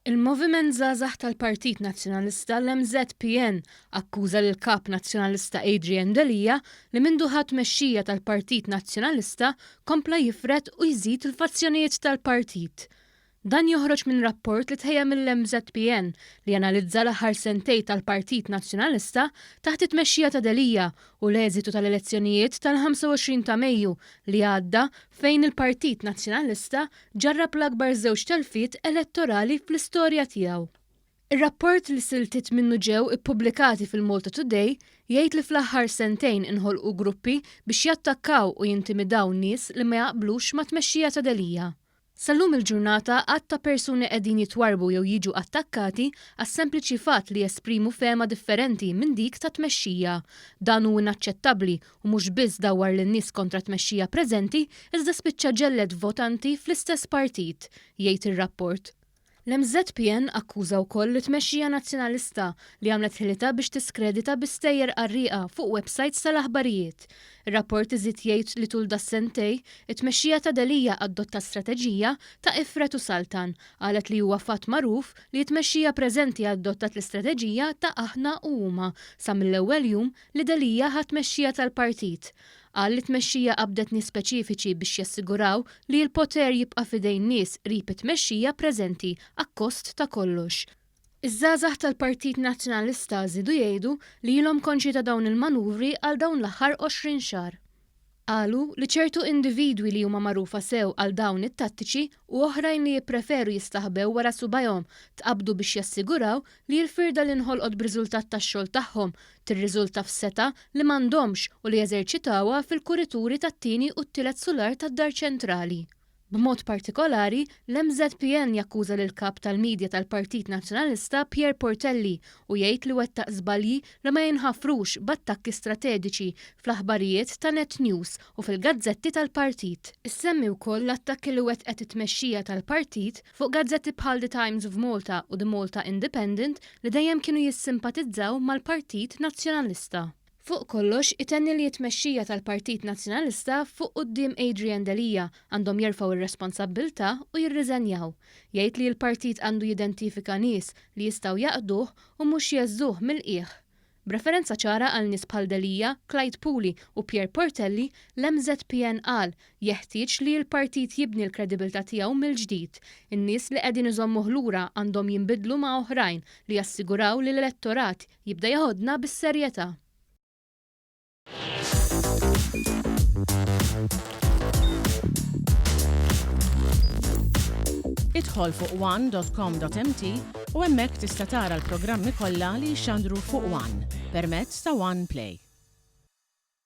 Il-Moviment Żgħażagħ tal-Partit Nazzjonalista l-MZPN akkuża lill-Kap Nazzjonalista Adrian Delija li mindu ħadd tmexxija tal-Partit Nazzjonalista kompla jifret u jżid il-fazzjonijiet tal-partit. Dan joħroġ minn rapport li tħejja mill-MZPN li analizza l-aħħar sentej tal-Partit Nazzjonalista taħt it-tmexxija ta' Delija u l-eżitu tal-elezzjonijiet tal-25 ta' Mejju li għadda fejn il-Partit Nazzjonalista ġarrab l-akbar żewġ telfiet elettorali fl-istorja tiegħu. Ir-rapport li siltiet minnu ġew ippubblikati fil-Malta Today jgħid li fl-aħħar sentejn inħolqu gruppi biex jattakkaw u jintimidaw nies li ma jaqblux ma' tmexxija ta' Delija. Sallum il-ġurnata għadd ta' persuni qegħdin jitwarbu jew jiġu attakkati għas-sempliċi fatt li jesprimu fehma differenti minn dik ta' tmexxija. Dan hu inaċċettabbli u mhux biss dawwar lin-nies kontra tmexxija preżenti iżda spiċċa ġellet votanti fl-istess partit, jgħid ir-rapport. L-MZPN akkuża wkoll it-tmexxija nazzjonalista li għamlet ħilita biex tiskredita bistejjer qarrieqa fuq websites tal-aħbarijiet. Ir-rapport iżid jgħid li tul das-sentej it-tmexxija ta' Delija adotta strateġija ta' ifret u saltan, qalet li huwa fatt magħruf li t-tmexxija preżenti adottat l-istrateġija ta' aħna u huma sa mill-ewwel jum li Delija ħadd tmexxija tal-partit. Qal li tmexxija qabdet nies speċifiċi biex jassiguraw li l-poter jibqa' fidejn nies qrib it-tmexxija preżenti akkost ta' kollox. Iż-żgħażagħ tal-Partit Nazzjonalista żiedu jgħidu li ilhom konxi ta' dawn il-manuvri għal dawn l-aħħar 20 xahar. Qalu li ċertu individwi li huma magħrufa sew għal dawn it-tattiċi u oħrajn li jippreferu jistaħbew wara subajhom tqabdu biex jassiguraw li l-firda li nħolqot b'riżultat tax-xogħol tagħhom tirriżulta f'seta li m'għandhomx u li jeżerċitawha fil-kurituri tat-tieni u t-tielet sular tad-Dar Ċentrali. B'mod partikolari, l-MZPN jakkuża lill-kap tal-midja tal-Partit Nazzjonalista Pier Portelli u jgħid li wettaq żbalji li ma jinħafrux b'attakki strateġiċi fl-aħbarijiet ta' Net News u fil-gazzetti tal-partit. Issemmi wkoll l-attakki li wettqet it-tmexxija tal-partit fuq gazzetti bħal The Times of Malta u The Malta Independent li dejjem kienu jissimpatizzaw mal-Partit Nazzjonalista. Fuq kollox, itenni li t-tmexxija tal-Partit Nazzjonalista fuq quddiem Adrian Delija għandhom jerfgħu ir-responsabbiltà u jirriżenjaw. Jgħid li l-partit għandu jidentifika nies li jistgħu jaqduh u mhux jeżżuh mill-qiegħ. B'referenza ċara għal nies bħal Delija, Clyde Pooley u Pier Portelli, l-MZPN qal jeħtieġ li l-partit jibni l-kredibilità tiegħu mill-ġdid. In-nies li qegħdin iżommuh lura għandhom jinbidlu ma' oħrajn li jassiguraw li l-elettorat jibda jaħodna bis-serjetà. Idħol fuq one.com.mt u hemmhekk tista' tara l-programmi kollha li jxandru fuq One permezz ta' One Play.